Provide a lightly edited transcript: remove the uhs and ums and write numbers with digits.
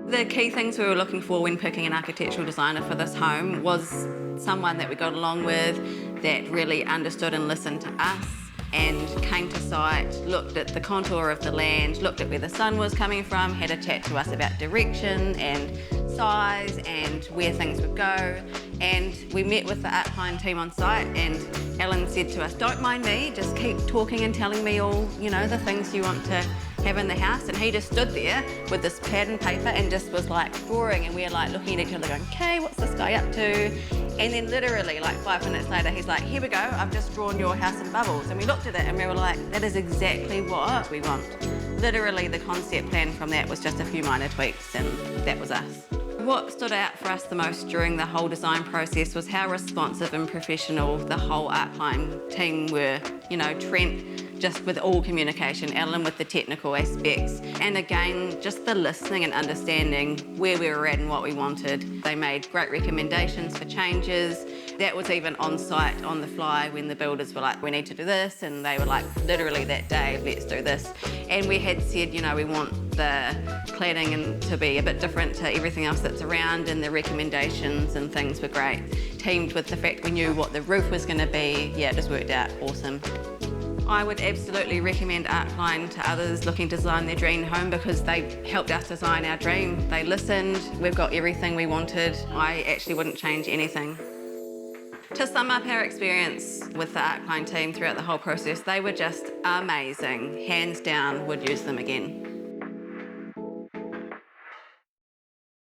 The key things we were looking for when picking an architectural designer for this home was someone that we got along with, that really understood and listened to us, and came to site, looked at the contour of the land, looked at where the sun was coming from, had a chat to us about direction and size and where things would go. And we met with the Arcline team on site, and Alan said to us, "Don't mind me, just keep talking and telling me all, the things you want to have in the house." And he just stood there with this pad and paper and just was like drawing, and we were like looking at each other going, "Okay, what's this guy up to?" And then literally like 5 minutes later, he's like, "Here we go, I've just drawn your house in bubbles." And we looked at it and we were like, that is exactly what we want. Literally the concept plan from that was just a few minor tweaks, and that was us. What stood out for us the most during the whole design process was how responsive and professional the whole Arcline team were. Trent just with all communication, Alan with the technical aspects, and again, just the listening and understanding where we were at and what we wanted. They made great recommendations for changes. That was even on site, on the fly, when the builders were like, "We need to do this," and they were like, literally that day, "Let's do this." And we had said, we want the cladding to be a bit different to everything else that's around, and the recommendations and things were great. Teamed with the fact we knew what the roof was going to be, yeah, it just worked out awesome. I would absolutely recommend Arcline to others looking to design their dream home, because they helped us design our dream. They listened, we've got everything we wanted. I actually wouldn't change anything. To sum up our experience with the Arcline team throughout the whole process, they were just amazing. Hands down, would use them again.